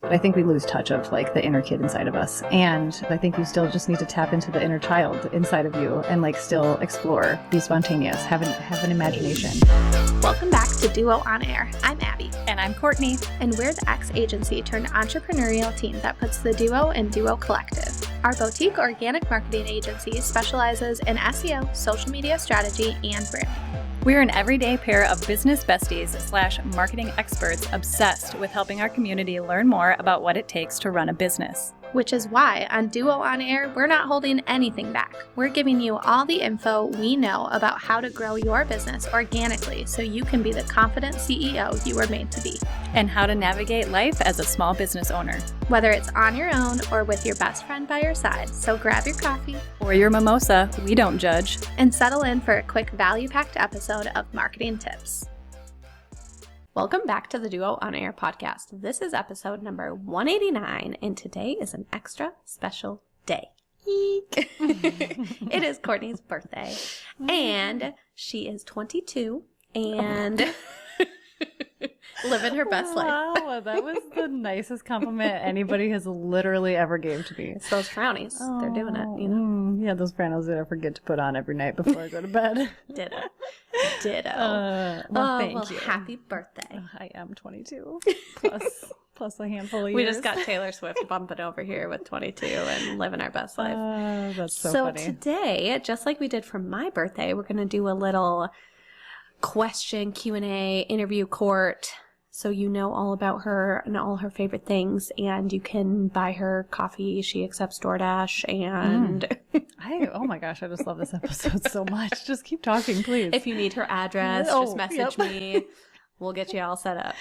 But I think we lose touch of like the inner kid inside of us. And I think you still just need to tap into the inner child inside of you and like still explore, be spontaneous, have an imagination. Welcome back to Duo On Air. I'm Abby. And I'm Courtney. And we're the ex-agency turned entrepreneurial team that puts the duo in Duo Collective. Our boutique organic marketing agency specializes in SEO, social media strategy, and branding. We're an everyday pair of business besties / marketing experts obsessed with helping our community learn more about what it takes to run a business. Which is why on Duo On Air, we're not holding anything back. We're giving you all the info we know about how to grow your business organically so you can be the confident CEO you were made to be. And how to navigate life as a small business owner. Whether it's on your own or with your best friend by your side, so grab your coffee or your mimosa, we don't judge, and settle in for a quick value-packed episode of Marketing Tips. Welcome back to the Duo On Air podcast. This is episode number 189, and today is an extra special day. It is Courtney's birthday, and she is 22 and living her best life. Wow, that was the nicest compliment anybody has literally ever gave to me. It's those frownies. They're doing it, you know. Yeah, those frownies that I forget to put on every night before I go to bed. Ditto. Thank you. Happy birthday. I am 22 plus a handful of years. We just got Taylor Swift bumping over here with 22 and living our best life. That's so funny. So today, just like we did for my birthday, we're going to do a little question Q&A interview Court, so you know all about her and all her favorite things, and you can buy her coffee. She accepts DoorDash, and oh my gosh, I just love this episode so much. Just keep talking, please. If you need her address, just message me. We'll get you all set up.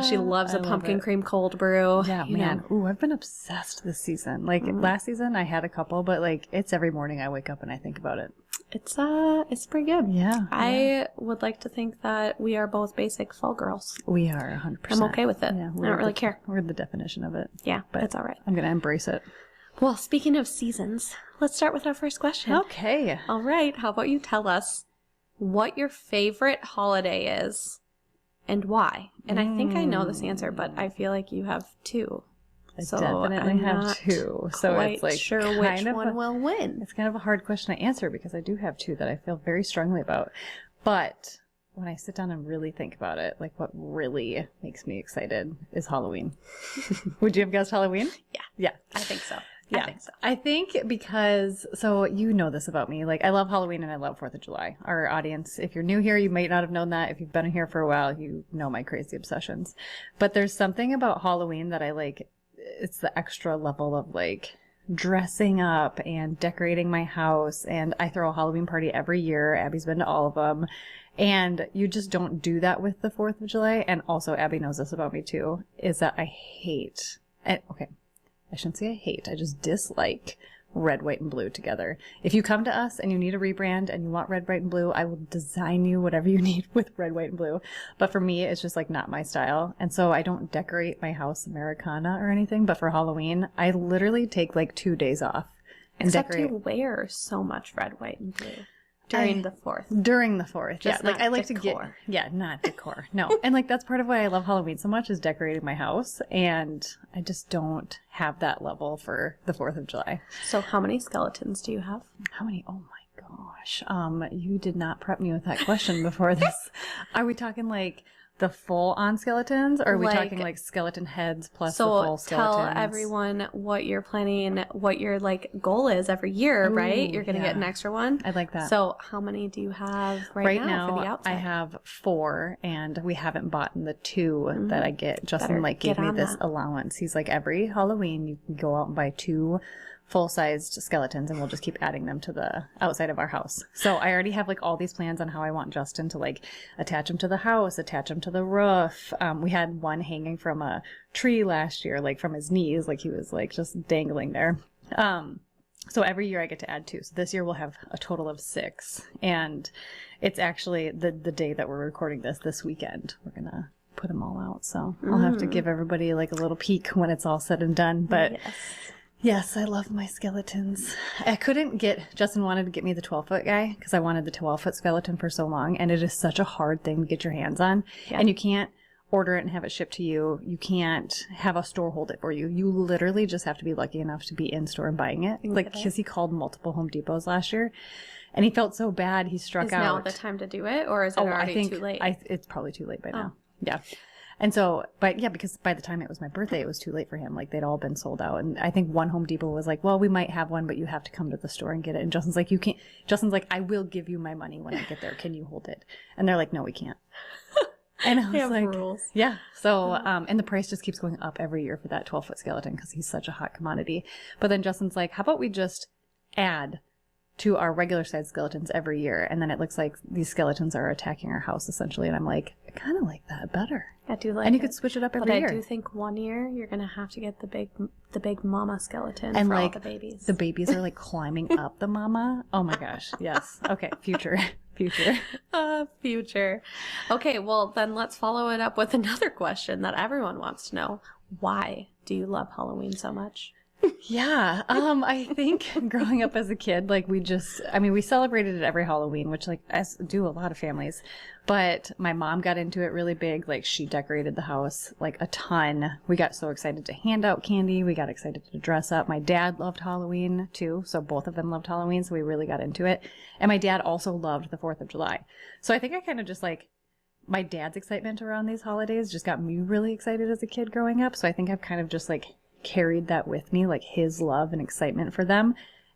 She loves a pumpkin cream cold brew. Yeah, man. Ooh, I've been obsessed this season. Like last season, I had a couple, but like it's every morning I wake up and I think about it. It's pretty good. Yeah. I would like to think that we are both basic fall girls. We are 100%. I'm okay with it. Yeah, I don't really care. We're the definition of it. Yeah, but it's all right. I'm going to embrace it. Well, speaking of seasons, let's start with our first question. Okay. All right. How about you tell us what your favorite holiday is and why? And I think I know this answer, but I feel like you have two. I definitely have two. So it's like sure which one will win. It's kind of a hard question to answer because I do have two that I feel very strongly about. But when I sit down and really think about it, like what really makes me excited is Halloween. Would you have guessed Halloween? Yeah. Yeah. I think so. Yeah. I think because, so you know this about me, like I love Halloween and I love 4th of July. Our audience, if you're new here, you might not have known that. If you've been here for a while, you know my crazy obsessions. But there's something about Halloween that I like. It's the extra level of like dressing up and decorating my house. And I throw a Halloween party every year. Abby's been to all of them. And you just don't do that with the 4th of July. And also Abby knows this about me too, is that I hate, okay, I shouldn't say I hate, I just dislike red, white, and blue together. If you come to us and you need a rebrand and you want red, white, and blue, I will design you whatever you need with red, white, and blue. But for me, it's just like not my style. And so I don't decorate my house Americana or anything. But for Halloween, I literally take like 2 days off and Except decorate. you wear so much red, white, and blue. During the 4th. During the 4th. Just yeah. Like I like decor. to get, yeah, not decor. No. And like that's part of why I love Halloween so much is decorating my house. And I just don't have that level for the 4th of July. So how many skeletons do you have? How many? Oh my gosh. You did not prep me with that question before this. Are we talking like the full-on skeletons, or are we talking like skeleton heads plus the full skeletons? So tell everyone what you're planning, what your like goal is every year, right? You're going to get an extra one. I like that. So how many do you have right now for the outside? I have 4, and we haven't bought the 2 that I get. Justin gave me this allowance. He's like, every Halloween you can go out and buy 2 full-sized skeletons, and we'll just keep adding them to the outside of our house. So I already have like all these plans on how I want Justin to like attach them to the house, attach them to the roof. We had one hanging from a tree last year, like from his knees, like he was like just dangling there. So every year I get to add 2. So this year we'll have a total of 6, and it's actually the day that we're recording this weekend. We're gonna put them all out. So I'll have to give everybody like a little peek when it's all said and done. But yes, I love my skeletons. I couldn't get, Justin wanted to get me the 12-foot guy because I wanted the 12-foot skeleton for so long. And it is such a hard thing to get your hands on. Yeah. And you can't order it and have it shipped to you. You can't have a store hold it for you. You literally just have to be lucky enough to be in store and buying it. Like, because he called multiple Home Depots last year, and he felt so bad. He struck out. Is now the time to do it, or is it already too late? It's probably too late by now. Yeah. And so, but yeah, because by the time it was my birthday, it was too late for him. Like, they'd all been sold out. And I think one Home Depot was like, well, we might have one, but you have to come to the store and get it. And Justin's like, you can't. Justin's like, I will give you my money when I get there. Can you hold it? And they're like, no, we can't. And I was like, rules. Yeah. So, and the price just keeps going up every year for that 12-foot skeleton because he's such a hot commodity. But then Justin's like, how about we just add to our regular size skeletons every year, and then it looks like these skeletons are attacking our house essentially. And I'm like, I kind of like that better. I do like, and you could switch it up every year. But I do think one year you're gonna have to get the big mama skeleton and for like all the babies. The babies are like climbing up the mama. Oh my gosh, yes. Okay, future. Future. Okay, well then let's follow it up with another question that everyone wants to know: why do you love Halloween so much? Yeah. I think growing up as a kid, like we celebrated it every Halloween, which like as do a lot of families, but my mom got into it really big. Like she decorated the house like a ton. We got so excited to hand out candy. We got excited to dress up. My dad loved Halloween too. So both of them loved Halloween. So we really got into it. And my dad also loved the 4th of July. So I think I kind of just like my dad's excitement around these holidays just got me really excited as a kid growing up. So I think I've kind of just like carried that with me, like his love and excitement for them.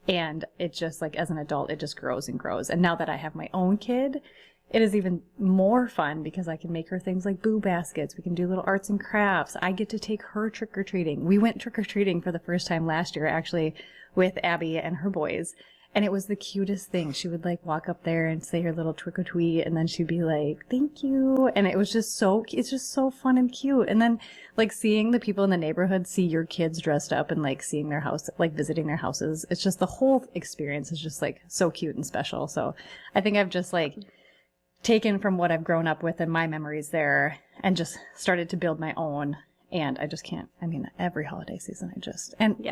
And it just like as an adult, it just grows and grows. And now that I have my own kid, it is even more fun because I can make her things like boo baskets. We can do little arts and crafts. I get to take her trick-or-treating. We went trick-or-treating for the first time last year, actually, with Abby and her boys. And it was the cutest thing. She would like walk up there and say her little trick or treat, and then she'd be like, thank you. And it was just it's just so fun and cute. And then like seeing the people in the neighborhood see your kids dressed up and like seeing their house, like visiting their houses. It's just the whole experience is just like so cute and special. So I think I've just like taken from what I've grown up with and my memories there and just started to build my own. And I just can't, every holiday season,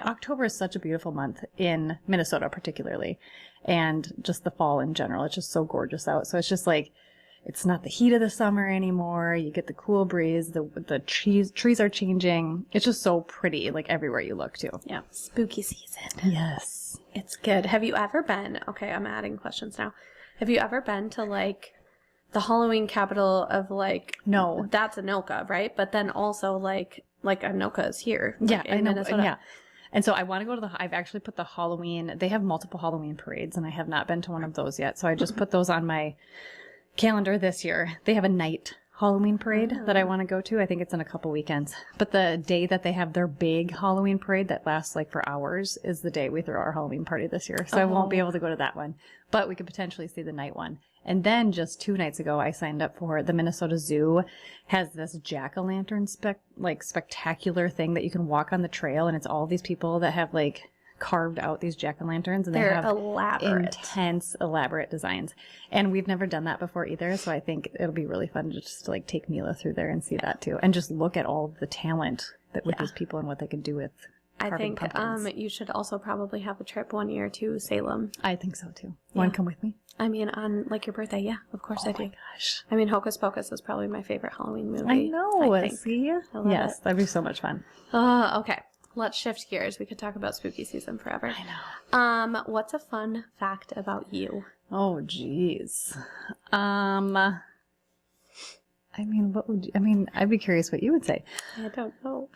October is such a beautiful month in Minnesota, particularly, and just the fall in general. It's just so gorgeous out. So it's just like, it's not the heat of the summer anymore. You get the cool breeze. The trees are changing. It's just so pretty, like everywhere you look too. Yeah. Spooky season. Yes. It's good. Have you ever been, okay, I'm adding questions now. Have you ever been to like the Halloween capital of like, no, that's Anoka, right? But then also like Anoka is here. Yeah, in Minnesota. Yeah. And so I want to go to I've actually put the Halloween, they have multiple Halloween parades and I have not been to one of those yet. So I just put those on my calendar this year. They have a night Halloween parade that I want to go to. I think it's in a couple weekends. But the day that they have their big Halloween parade that lasts like for hours is the day we throw our Halloween party this year. So I won't be able to go to that one. But we could potentially see the night one. And then just 2 nights ago, I signed up for the Minnesota Zoo has this jack-o'-lantern spectacular thing that you can walk on the trail. And it's all these people that have like carved out these jack-o'-lanterns and they have intense, elaborate designs. And we've never done that before either. So I think it'll be really fun to just like take Mila through there and see that too. And just look at all of the talent that with these people and what they can do with I think you should also probably have a trip one year to Salem. I think so too. Want to come with me? On like your birthday, yeah, of course I do. Oh my gosh. Hocus Pocus is probably my favorite Halloween movie. I know. I think. See? Yes, that'd be so much fun. Okay. Let's shift gears. We could talk about spooky season forever. I know. What's a fun fact about you? Oh, geez. What would I'd be curious what you would say. I don't know.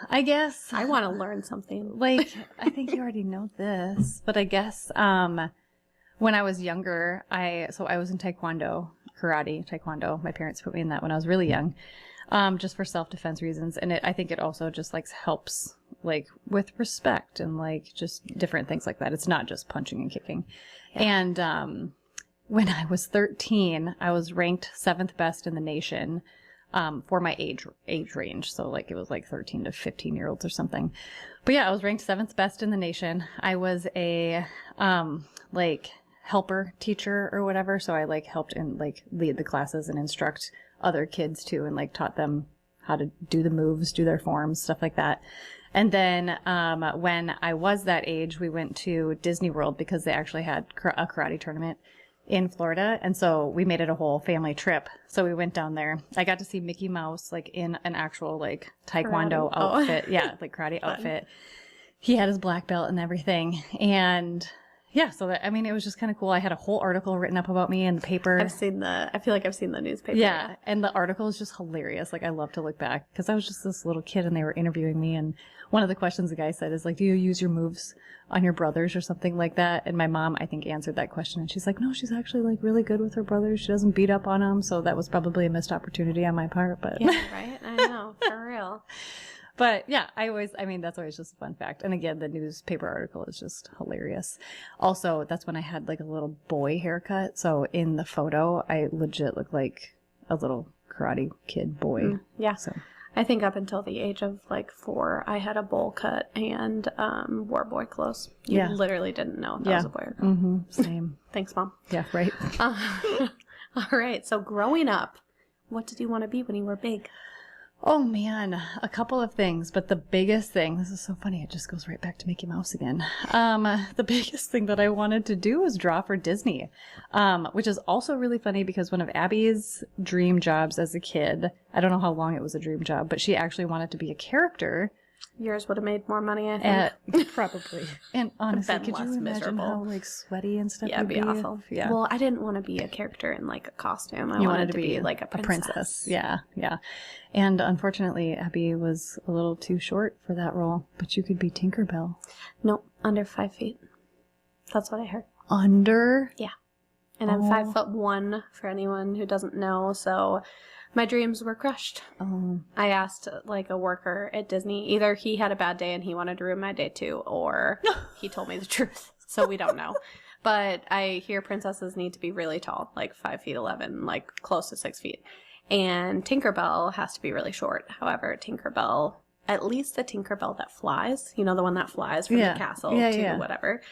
I guess I want to learn something. Like, I think you already know this, but I guess, when I was younger, I was in Taekwondo. My parents put me in that when I was really young, just for self-defense reasons. And I think it also just like helps like with respect and like just different things like that. It's not just punching and kicking. Yeah. And, when I was 13, I was ranked 7th best in the nation, for my age range. So like it was like 13 to 15-year-olds or something. But yeah, I was ranked 7th best in the nation. I was a, like helper teacher or whatever. So I like helped and like lead the classes and instruct other kids too. And like taught them how to do the moves, do their forms, stuff like that. And then, when I was that age, we went to Disney World because they actually had a karate tournament in Florida. And so we made it a whole family trip. So we went down there. I got to see Mickey Mouse like in an actual like Taekwondo outfit. Yeah, like karate outfit. He had his black belt and everything. And yeah, so that, I mean, it was just kind of cool. I had a whole article written up about me in the paper. I feel like I've seen the newspaper. Yeah, and the article is just hilarious. Like, I love to look back because I was just this little kid and they were interviewing me. And one of the questions the guy said is like, do you use your moves on your brothers or something like that? And my mom, I think, answered that question. And she's like, no, she's actually like really good with her brothers. She doesn't beat up on them. So that was probably a missed opportunity on my part. But yeah, right? I know, for real. But yeah, that's always just a fun fact. And again, the newspaper article is just hilarious. Also, that's when I had like a little boy haircut. So in the photo, I legit look like a little karate kid boy. Yeah. So I think up until the age of like 4, I had a bowl cut and wore boy clothes. You literally didn't know if that was a boy or girl. Mm-hmm. Same. Thanks, Mom. Yeah, right. All right. So growing up, what did you want to be when you were big? Oh man, a couple of things, but the biggest thing, this is so funny, it just goes right back to Mickey Mouse again. The biggest thing that I wanted to do was draw for Disney, which is also really funny because one of Abby's dream jobs as a kid, I don't know how long it was a dream job, but she actually wanted to be a character. Yours would have made more money, I think. Probably. And honestly, Been could you less imagine miserable. how like sweaty and stuff Yeah, would it'd be? be awful. Yeah. Well, I didn't want to be a character in like a costume. I You wanted to be like a princess. Yeah, yeah. And unfortunately, Abby was a little too short for that role, but you could be Tinkerbell. Nope, under 5 feet. That's what I heard. Under? Yeah. And I'm 5'1" for anyone who doesn't know, so my dreams were crushed. Oh. I asked like a worker at Disney, either he had a bad day and he wanted to ruin my day too, or he told me the truth. So we don't know. But I hear princesses need to be really tall, like 5'11", like close to 6 feet. And Tinkerbell has to be really short. However, Tinkerbell, at least the Tinkerbell that flies, you know, the one that flies from the castle to whatever,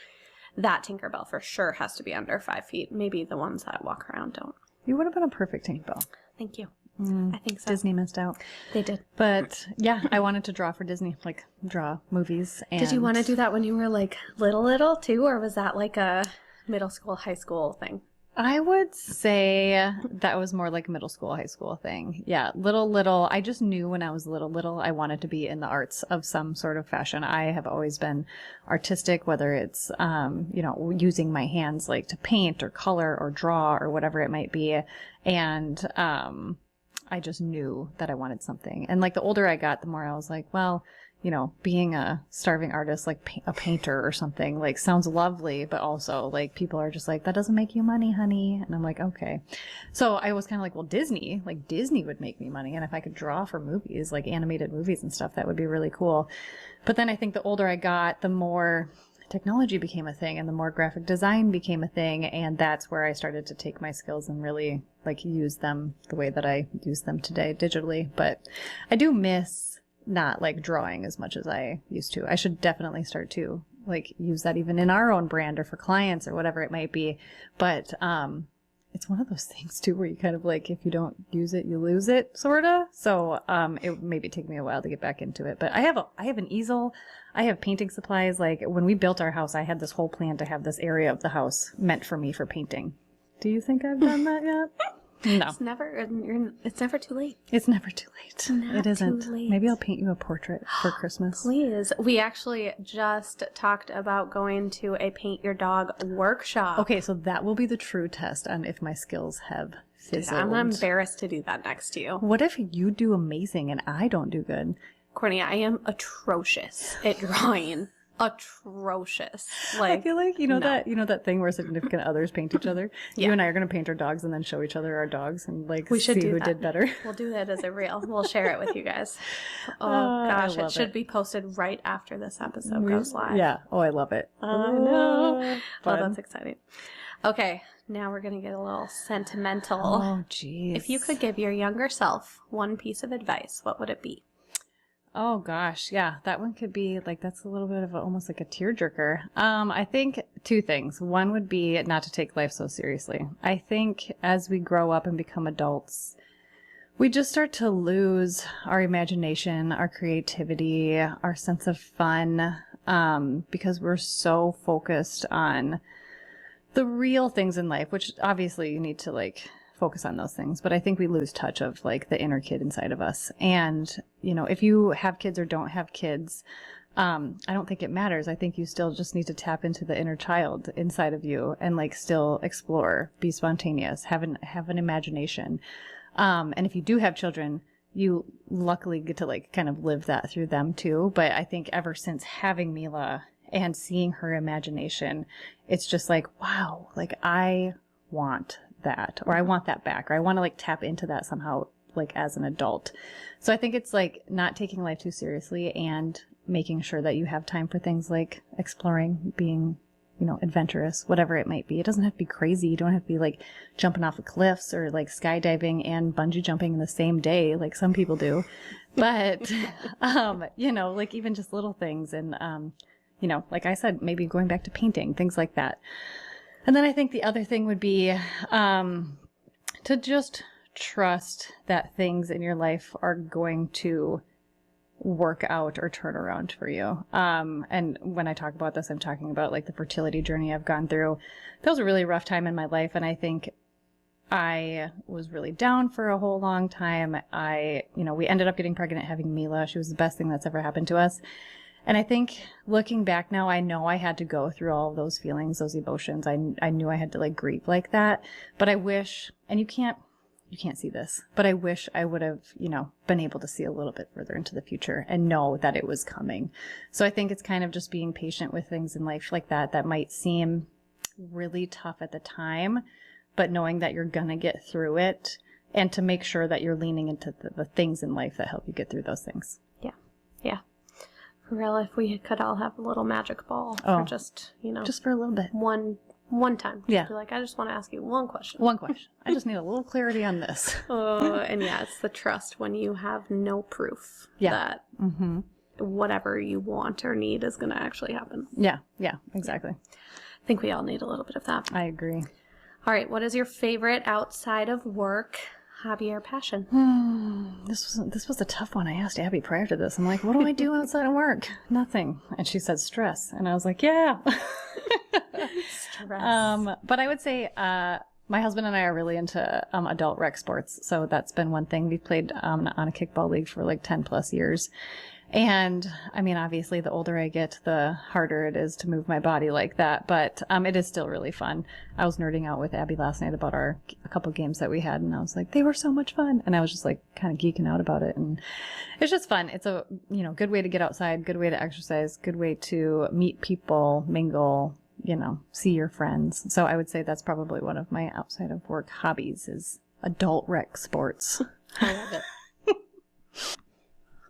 that Tinkerbell for sure has to be under 5 feet. Maybe the ones that walk around don't. You would have been a perfect Tinkerbell. Thank you. I think so. Disney missed out. They did. But yeah, I wanted to draw for Disney, like draw movies. And did you want to do that when you were like little too, or was that like a middle school, high school thing? I would say that was more like middle school, high school thing. Yeah, little. I just knew when I was little, I wanted to be in the arts of some sort of fashion. I have always been artistic, whether it's, using my hands like to paint or color or draw or whatever it might be. And, I just knew that I wanted something. And like the older I got, the more I was like, well, you know, being a starving artist, like a painter or something, like sounds lovely, but also like people are just like, that doesn't make you money, honey. And I'm like, okay. So I was kind of like, well, Disney would make me money. And if I could draw for movies, like animated movies and stuff, that would be really cool. But then I think the older I got, the more technology became a thing and the more graphic design became a thing. And that's where I started to take my skills and really like use them the way that I use them today digitally. But I do miss not like drawing as much as I used to. I should definitely start to like use that even in our own brand or for clients or whatever it might be. But, it's one of those things too, where you kind of like, if you don't use it, you lose it sort of. So, it would maybe take me a while to get back into it, but I have an easel. I have painting supplies. Like when we built our house, I had this whole plan to have this area of the house meant for me for painting. Do you think I've done that yet? No. It's never too late. It's never too late. Not it isn't. too late. Maybe I'll paint you a portrait for Christmas. Please. We actually just talked about going to a paint your dog workshop. Okay, so that will be the true test on if my skills have fizzled. I'm embarrassed to do that next to you. What if you do amazing and I don't do good? Courtney, I am atrocious at drawing. Atrocious. Like, I feel like that thing where significant others paint each other. Yeah. You and I are going to paint our dogs and then show each other our dogs and like we should see do who that. did better. We'll do that as a reel. We'll share it with you guys. Oh gosh, it should be posted right after this episode goes live. Yeah. Oh, I love it. I know. Oh, that's exciting. Okay, now we're gonna get a little sentimental. Oh, geez. If you could give your younger self one piece of advice, what would it be? Oh gosh, yeah, that one could be like, that's a little bit of almost like a tearjerker. I think two things. One would be not to take life so seriously. I think as we grow up and become adults, we just start to lose our imagination, our creativity, our sense of fun, because we're so focused on the real things in life, which obviously you need to like focus on those things, but I think we lose touch of like the inner kid inside of us. And, you know, if you have kids or don't have kids, I don't think it matters. I think you still just need to tap into the inner child inside of you and like still explore, be spontaneous, have an imagination. And if you do have children, you luckily get to like kind of live that through them too. But I think ever since having Mila and seeing her imagination, it's just like, wow, like I want that, or I want that back, or I want to like tap into that somehow, like as an adult. So I think it's like not taking life too seriously and making sure that you have time for things like exploring, being, you know, adventurous, whatever it might be. It doesn't have to be crazy. You don't have to be like jumping off of cliffs or like skydiving and bungee jumping in the same day, like some people do. But, you know, like even just little things. And, you know, like I said, maybe going back to painting, things like that. And then I think the other thing would be, to just trust that things in your life are going to work out or turn around for you. And when I talk about this, I'm talking about like the fertility journey I've gone through. That was a really rough time in my life. And I think I was really down for a whole long time. You know, we ended up getting pregnant, having Mila. She was the best thing that's ever happened to us. And I think looking back now, I know I had to go through all of those feelings, those emotions. I knew I had to like grieve like that, but I wish, and you can't see this, but I wish I would have, you know, been able to see a little bit further into the future and know that it was coming. So I think it's kind of just being patient with things in life like that might seem really tough at the time, but knowing that you're going to get through it and to make sure that you're leaning into the things in life that help you get through those things. Yeah. Yeah. For real, if we could all have a little magic ball for just, you know, just for a little bit. One time. Yeah. Be like, I just want to ask you one question. One question. I just need a little clarity on this. And yeah, it's the trust when you have no proof that whatever you want or need is going to actually happen. Yeah. Yeah, exactly. I think we all need a little bit of that. I agree. All right. What is your favorite outside of work hobby or passion? This was a tough one. I asked Abby prior to this. I'm like, what do I do outside of work? Nothing. And she said stress. And I was like, yeah. Stress. But I would say my husband and I are really into adult rec sports. So that's been one thing. We've played on a kickball league for like 10 plus years. And I mean, obviously, the older I get, the harder it is to move my body like that. But it is still really fun. I was nerding out with Abby last night about a couple games that we had, and I was like, they were so much fun. And I was just like kind of geeking out about it. And it's just fun. It's a, you know, good way to get outside, good way to exercise, good way to meet people, mingle, you know, see your friends. So I would say that's probably one of my outside of work hobbies is adult rec sports. I love it.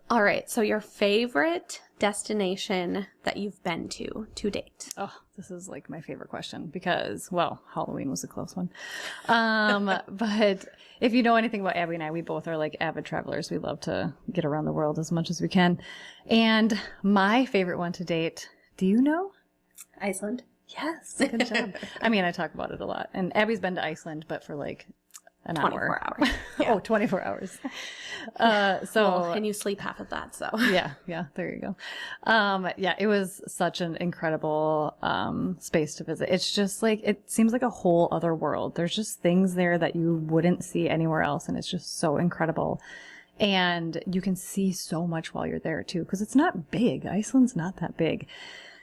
All right. So your favorite destination that you've been to date? Oh, this is like my favorite question because, well, Halloween was a close one. But if you know anything about Abby and I, we both are like avid travelers. We love to get around the world as much as we can. And my favorite one to date, do you know? Iceland. Yes. Good job. I mean, I talk about it a lot. And Abby's been to Iceland, but for like an 24 hour. hours. Yeah. Oh, 24 hours. And you sleep half of that, so. Yeah, there you go. Yeah, it was such an incredible space to visit. It's just like, it seems like a whole other world. There's just things there that you wouldn't see anywhere else, and it's just so incredible. And you can see so much while you're there, too, because it's not big. Iceland's not that big.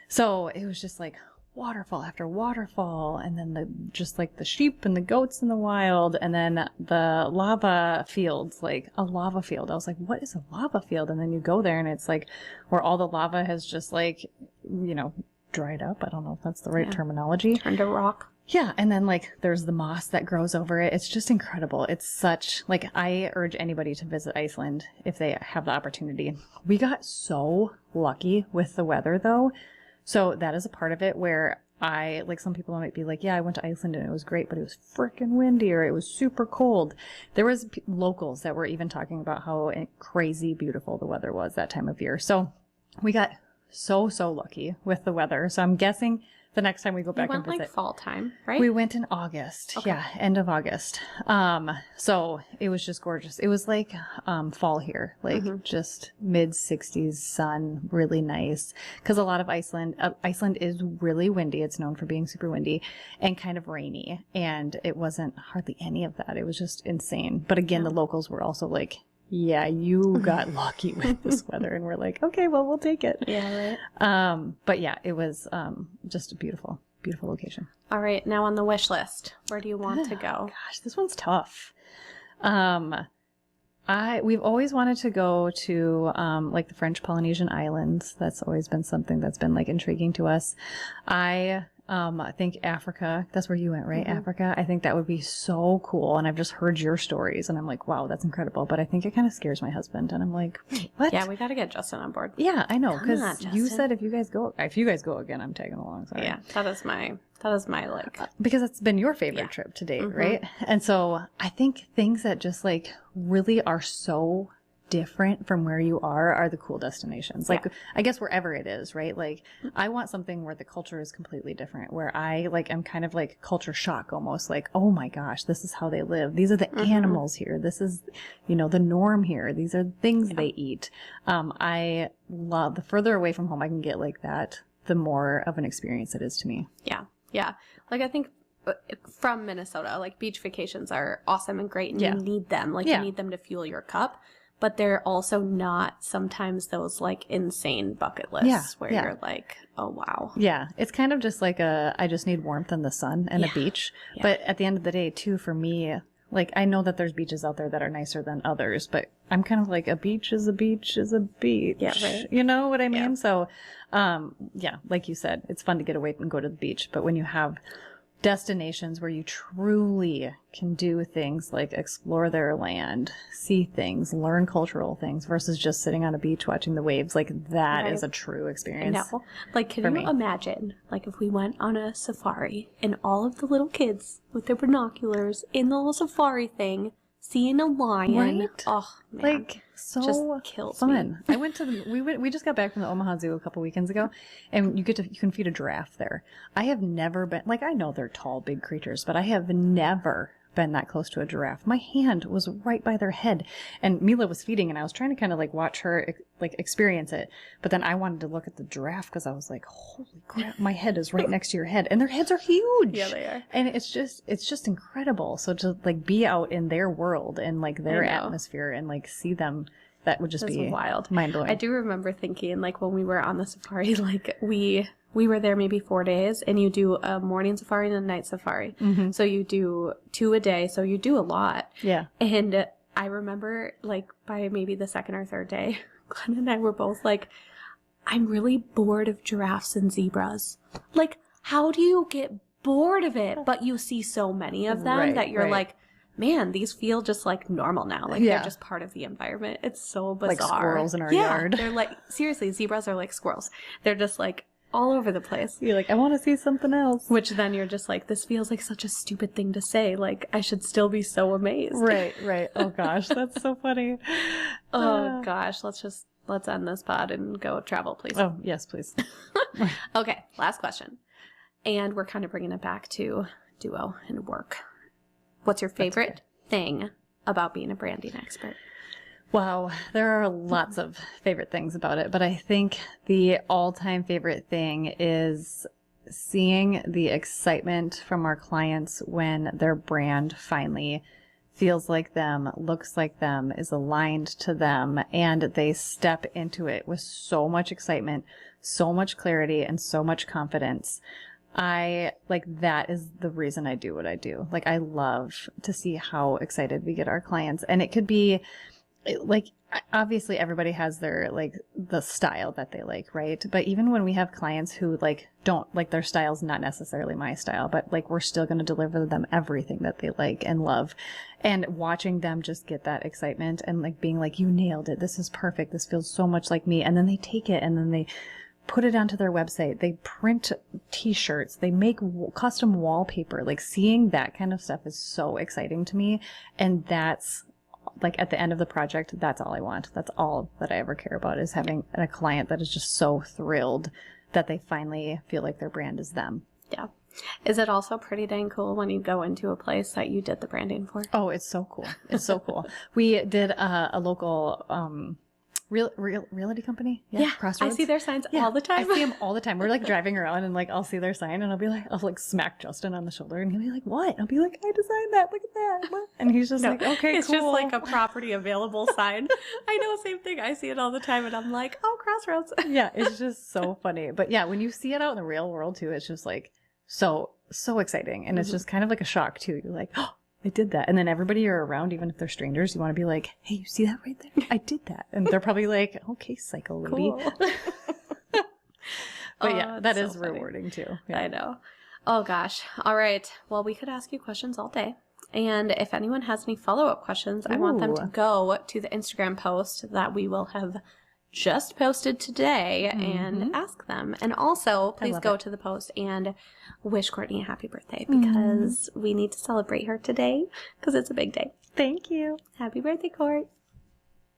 So it was just like waterfall after waterfall, and then just like the sheep and the goats in the wild, and then the lava fields, like a lava field. I was like, what is a lava field? And then you go there and it's like where all the lava has just like, you know, dried up. I don't know if that's the right terminology. Turned to rock. Yeah. And then like there's the moss that grows over it. It's just incredible. It's such like, I urge anybody to visit Iceland if they have the opportunity. We got so lucky with the weather though. So that is a part of it where like some people might be like, yeah, I went to Iceland and it was great, but it was freaking windy or it was super cold. There was locals that were even talking about how crazy beautiful the weather was that time of year. So we got so lucky with the weather. So I'm guessing the next time we go back You and went visit. like fall time, right? We went in August. Okay. Yeah, end of August. So it was just gorgeous. It was like fall here, like just mid 60s sun, really nice. Because a lot of Iceland is really windy. It's known for being super windy and kind of rainy. And it wasn't hardly any of that. It was just insane. But again, the locals were also like, yeah, you got lucky with this weather. And we're like, okay, well, we'll take it. Yeah, right. But yeah, it was just a beautiful location. All right, now on the wish list, where do you want to go? Gosh, this one's tough. We've always wanted to go to like the French Polynesian Islands. That's always been something that's been like intriguing to us. I think Africa, that's where you went, right? Africa. I think that would be so cool. And I've just heard your stories and I'm like, wow, that's incredible. But I think it kind of scares my husband. And I'm like, wait, what? Yeah, we got to get Justin on board. Yeah, I know. Come on, Because you Justin. said if you guys go again, I'm tagging along. Sorry. Yeah, that is my like. Because it's been your favorite trip to date, right? And so I think things that just like really are so different from where you are the cool destinations. Like, I guess wherever it is, right? Like, I want something where the culture is completely different, where I like am kind of like culture shock almost, like, oh my gosh, this is how they live. These are the animals here. This is, the norm here. These are the things they eat. I love the further away from home I can get like that, the more of an experience it is to me. Yeah, yeah. Like I think from Minnesota, like beach vacations are awesome and great, and you need them. Like you need them to fuel your cup. But they're also not sometimes those like insane bucket lists where you're like, oh, wow. Yeah. It's kind of just like I just need warmth and the sun and a beach. Yeah. But at the end of the day, too, for me, like I know that there's beaches out there that are nicer than others, but I'm kind of like a beach is a beach is a beach. Yeah, right. You know what I mean? Yeah. So, like you said, it's fun to get away and go to the beach. But when you have destinations where you truly can do things like explore their land, see things, learn cultural things versus just sitting on a beach watching the waves, like that is a true experience. I know. Like, can you imagine, like, if we went on a safari and all of the little kids with their binoculars in the little safari thing, seeing a lion. Right? Oh, man. Like, so just kills fun. me. I went to we just got back from the Omaha Zoo a couple weekends ago, and you can feed a giraffe there. I have never been, like, I know they're tall, big creatures, but I have never been that close to a giraffe. My hand was right by their head, and Mila was feeding, and I was trying to kind of like watch her like experience it, but then I wanted to look at the giraffe because I was like, holy crap, my head is right next to your head, and their heads are huge. Yeah, they are. And it's just incredible. So to like be out in their world and like their atmosphere and like see them, that would just be wild, mind blowing. I do remember thinking, like, when we were on the safari, like we were there maybe 4 days, and you do a morning safari and a night safari. Mm-hmm. So you do 2 a day. So you do a lot. Yeah. And I remember, like, by maybe the second or third day, Glenn and I were both like, I'm really bored of giraffes and zebras. Like, how do you get bored of it? But you see so many of them that you're like, man, these feel just like normal now. Like they're just part of the environment. It's so bizarre. Like squirrels in our yard. They're like, seriously, zebras are like squirrels. They're just like all over the place. You're like, I want to see something else. Which then you're just like, this feels like such a stupid thing to say. Like, I should still be so amazed. Right. Oh gosh, that's so funny. Oh gosh, let's end this pod and go travel, please. Oh yes, please. Okay, last question. And we're kind of bringing it back to duo and work. What's your favorite thing about being a branding expert? Wow, there are lots of favorite things about it, but I think the all-time favorite thing is seeing the excitement from our clients when their brand finally feels like them, looks like them, is aligned to them, and they step into it with so much excitement, so much clarity, and so much confidence. That is the reason I do what I do. Like, I love to see how excited we get our clients. And it could be like, obviously everybody has their, like, the style that they like, right? But even when we have clients who like don't like, their style's not necessarily my style, but like, we're still going to deliver them everything that they like and love. And watching them just get that excitement and like being like, you nailed it. This is perfect. This feels so much like me. And then they take it and then they put it onto their website. They print t-shirts. They make custom wallpaper. Like, seeing that kind of stuff is so exciting to me. And that's like, at the end of the project, that's all I want. That's all that I ever care about, is having a client that is just so thrilled that they finally feel like their brand is them. Yeah. Is it also pretty dang cool when you go into a place that you did the branding for? Oh, it's so cool. It's so cool. We did a local realty company. Yeah. Crossroads. I see their signs all the time. I see them all the time. We're like driving around and like I'll see their sign and I'll like smack Justin on the shoulder and he'll be like, "What?" And I'll be like, "I designed that. Look at that." What? And he's just like, "Okay, it's cool." just like a property available sign. I know, same thing. I see it all the time and I'm like, "Oh, Crossroads." Yeah, it's just so funny. But yeah, when you see it out in the real world too, it's just like so exciting. And it's just kind of like a shock too. You're like, "Oh, I did that." And then everybody you're around, even if they're strangers, you want to be like, "Hey, you see that right there? I did that." And they're probably like, "Okay, psycho lady." Cool. But yeah, that is so funny. rewarding too. Yeah. I know. Oh gosh. All right. Well, we could ask you questions all day. And if anyone has any follow-up questions, I want them to go to the Instagram post that we will have just posted today and ask them. And also, please go to the post and wish Courtney a happy birthday because we need to celebrate her today because it's a big day. Thank you. Happy birthday, Court.